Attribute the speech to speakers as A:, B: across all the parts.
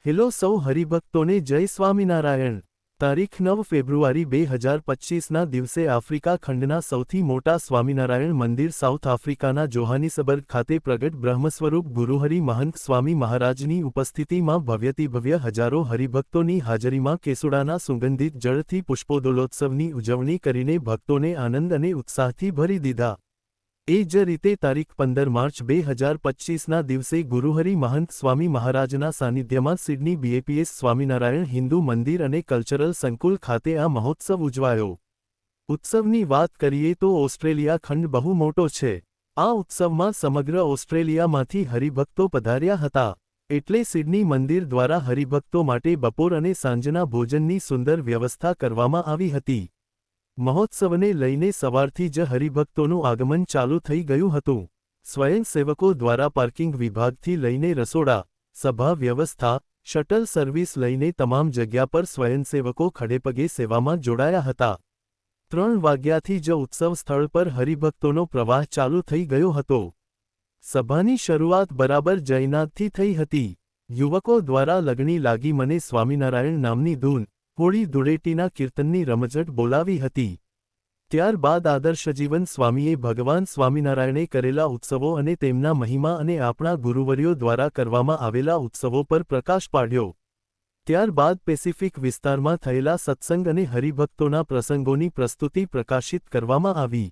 A: Hello સૌ હરિભક્તોને જય સ્વામિનારાયણ। તારીખ 9 ફેબ્રુઆરી 2025ના દિવસે આફ્રિકા ખંડના સૌથી મોટા સ્વામિનારાયણ મંદિર સાઉથ આફ્રિકાના જોહાનિસબર્ગ ખાતે પ્રગટ બ્રહ્મસ્વરૂપ ગુરુહરિ મહંત સ્વામી મહારાજની ઉપસ્થિતિમાં ભવ્યાતિભવ્ય હજારો હરિભક્તોની હાજરીમાં કેસુડાના સુગંધિત જળથી પુષ્પોદલોત્સવની ઉજવણી કરીને ભક્તોને આનંદ અને ઉત્સાહથી ભરી દીધા। એ જ રીતે તારીખ 15 માર્ચ 2025ના દિવસે ગુરુહરિ મહંત સ્વામી મહારાજના સાનિધ્યમાં સિડની બીએપીએસ સ્વામિનારાયણ હિન્દુ મંદિર અને કલ્ચરલ સંકુલ ખાતે આ મહોત્સવ ઉજવાયો। ઉત્સવની વાત કરીએ તો ઓસ્ટ્રેલિયા ખંડ બહુ મોટો છે। આ ઉત્સવમાં સમગ્ર ઓસ્ટ્રેલિયામાંથી હરિભક્તો પધાર્યા હતા, એટલે સિડની મંદિર દ્વારા હરિભક્તો માટે બપોર અને સાંજના ભોજનની સુંદર વ્યવસ્થા કરવામાં આવી હતી। મહોત્સવને લઈને સવારથી જ હરિભક્તોનું આગમન ચાલુ થઈ ગયું હતું। સ્વયંસેવકો દ્વારા પાર્કિંગ વિભાગથી લઈને રસોડા, સભા વ્યવસ્થા, શટલ સર્વિસ લઈને તમામ જગ્યા પર સ્વયંસેવકો ખડેપગે સેવામાં જોડાયા હતા। 3 વાગ્યાથી જ ઉત્સવ સ્થળ પર હરિભક્તોનો પ્રવાહ ચાલુ થઈ ગયો હતો। સભાની શરૂઆત બરાબર જયનાદથી થઈ હતી। યુવકો દ્વારા લગણી લાગી મને સ્વામિનારાયણ નામની ધૂન, હોળી ધૂળેટીના કીર્તનની રમઝટ બોલાવી હતી। ત્યારબાદ આદર્શજીવન સ્વામીએ ભગવાન સ્વામિનારાયણે કરેલા ઉત્સવો અને તેમના મહિમા અને આપણા ગુરુવર્યો દ્વારા કરવામાં આવેલા ઉત્સવો પર પ્રકાશ પાડ્યો। ત્યારબાદ પેસિફિક વિસ્તારમાં થયેલા સત્સંગ અને હરિભક્તોના પ્રસંગોની પ્રસ્તુતિ પ્રકાશિત કરવામાં આવી।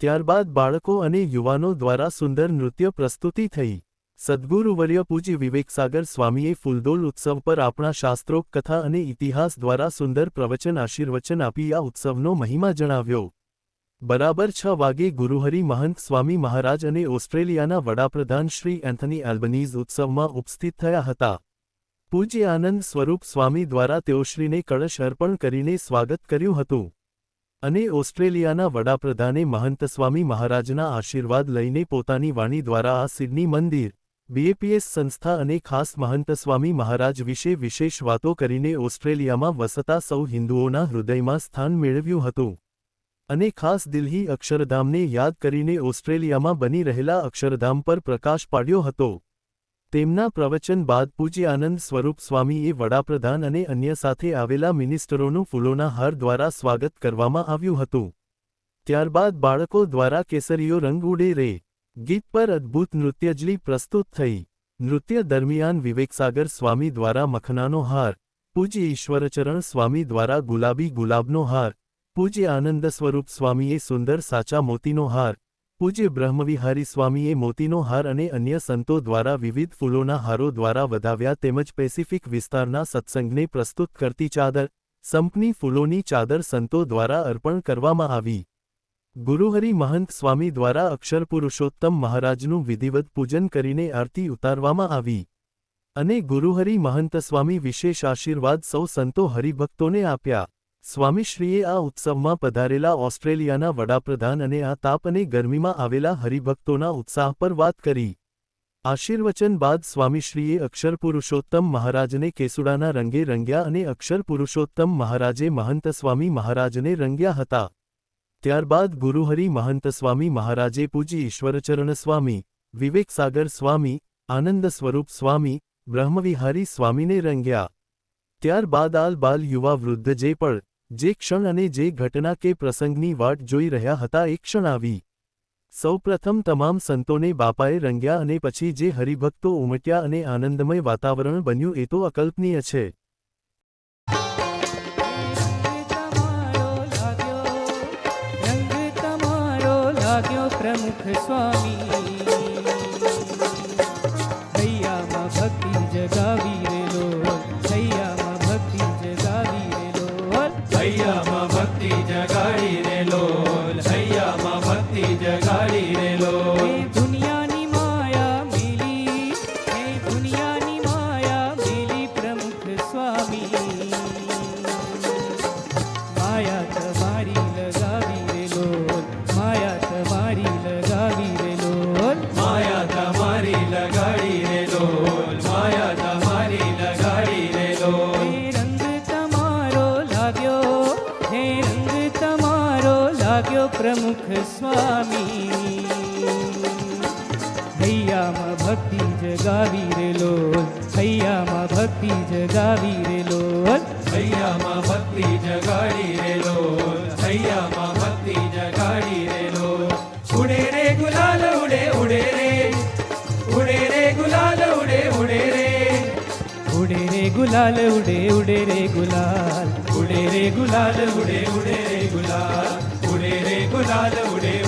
A: ત્યારબાદ બાળકો અને યુવાનો દ્વારા સુંદર નૃત્ય પ્રસ્તુતિ થઈ। સદ્ગુરુવર્ય પૂજ્ય વિવેકસાગર સ્વામીએ ફૂલદોલ ઉત્સવ પર આપણા શાસ્ત્રોક્ત કથા અને ઇતિહાસ દ્વારા સુંદર પ્રવચન આશીર્વચન આપી આ ઉત્સવનો મહિમા જણાવ્યો। બરાબર 6 વાગે ગુરુહરિ મહંત સ્વામી મહારાજ અને ઓસ્ટ્રેલિયાના વડાપ્રધાન શ્રી એન્થની એલ્બનીઝ ઉત્સવમાં ઉપસ્થિત થયા હતા। પૂજ્ય આનંદ સ્વરૂપ સ્વામી દ્વારા તેઓશ્રીને કળશ અર્પણ કરીને સ્વાગત કર્યું હતું અને ઓસ્ટ્રેલિયાના વડાપ્રધાને મહંત સ્વામી મહારાજના આશીર્વાદ લઈને પોતાની વાણી દ્વારા આ સિડની મંદિર, બીએપીએસ સંસ્થા અને ખાસ મહંત સ્વામી મહારાજ વિશે વિશેષ વાતો કરીને ઓસ્ટ્રેલિયામાં વસતા સૌ હિન્દુઓના હૃદયમાં સ્થાન મેળવ્યું હતું અને ખાસ દિલ્હી અક્ષરધામને યાદ કરીને ઓસ્ટ્રેલિયામાં બની રહેલા અક્ષરધામ પર પ્રકાશ પાડ્યો હતો। તેમના પ્રવચન બાદ પૂજ્ય આનંદ સ્વરૂપ સ્વામીએ વડાપ્રધાન અને અન્ય સાથે આવેલા મિનિસ્ટરોનું ફૂલોના હાર દ્વારા સ્વાગત કરવામાં આવ્યું હતું। ત્યારબાદ બાળકો દ્વારા કેસરીયો રંગ ઉડે રે ગીત પર અદ્ભુત નૃત્યજલી પ્રસ્તુત થઈ। નૃત્ય દરમિયાન વિવેકસાગર સ્વામી દ્વારા મખનાનો હાર, પૂજ્ય ઈશ્વરચરણ સ્વામી દ્વારા ગુલાબી ગુલાબનો હાર, પૂજ્ય આનંદ સ્વરૂપ સ્વામીએ સુંદર સાચા મોતીનો હાર, પૂજ્ય બ્રહ્મવિહારી સ્વામીએ મોતીનો હાર અને અન્ય સંતો દ્વારા વિવિધ ફૂલોના હારો દ્વારા વધાવ્યા તેમજ પેસિફિક વિસ્તારના સત્સંગને પ્રસ્તુત કરતી ચાદર, સંપની ફૂલોની ચાદર સંતો દ્વારા અર્પણ કરવામાં આવી। ગુરુહરિ મહંત સ્વામી દ્વારા અક્ષર પુરુષોત્તમ મહારાજનું વિધિવત પૂજન કરીને આરતી ઉતારવામાં આવી અને ગુરુહરિ મહંત સ્વામી વિશેષ આશીર્વાદ સૌ સંતો હરિભક્તોને આપ્યા। સ્વામીશ્રીએ આ ઉત્સવમાં પધારેલા ઓસ્ટ્રેલિયાના વડાપ્રધાન અને આ તાપ અને ગરમીમાં આવેલા હરિભક્તોના ઉત્સાહ પર વાત કરી। આશીર્વચન બાદ સ્વામીશ્રીએ અક્ષર પુરુષોત્તમ મહારાજને કેસુડાના રંગે રંગ્યા અને અક્ષર પુરુષોત્તમ મહારાજે મહંત સ્વામી મહારાજને રંગ્યા હતા। ત્યારબાદ ગુરુહરિ મહંત સ્વામી મહારાજે પૂજ્ય ઈશ્વરચરણ સ્વામી, વિવેકસાગર સ્વામી, આનંદ સ્વરૂપ સ્વામી, બ્રહ્મવિહારી સ્વામીને રંગ્યા। ત્યારબાદ આલ બાલ યુવા વૃદ્ધ જે ક્ષણ અને જે ઘટના કે પ્રસંગની વાટ જોઈ રહ્યા હતા એ ક્ષણ આવી। સૌપ્રથમ તમામ સંતોને બાપાએ રંગ્યા અને પછી જે હરિભક્તો ઉમટ્યા અને આનંદમય વાતાવરણ બન્યું એ તો અકલ્પનીય છે।
B: પ્રમુખ સ્વામી હૈયામાં ભક્તિ જગાવી રેલો, હૈયામાં ભક્તિ જગાવી રેલો,
C: હૈયામાં ભક્તિ જગાડી રેલો, હૈયામાં ભક્તિ જગાડી રેલો।
B: દુનિયાની માયા મેલી, દુનિયાની માયા મેલી પ્રમુખ સ્વામી માયા તમારી લગાવી રેલો, માયા તમારી લગાવી રેલો,
C: માયા તમારી લગાડી રેલો, માયા તમારી લગાડી રેલો।
B: રંગ તમારો લાગ્યો, હે રંગ તમારો લાગ્યો પ્રમુખ સ્વામી હૈયામાં ભક્તિ જગાવી રેલો, હૈયામાં ભક્તિ જગાવી રે લોલ
C: હૈયામાં ભક્તિ જગાડી રે લોલ હૈયામાં ભક્તિ જગાડી રે લોલ ઉડે રે ગુલાલ ઉડે ઉડે રે ગુલાલ ઉડે ઉડે રે
B: ઉડે રે ગુલાલ ઉડે રે ગુલાલ
C: ઉડે રે ગુલાલ ઉડે રે ગુલાલ ઉડે રે ગુલાલ ઉડે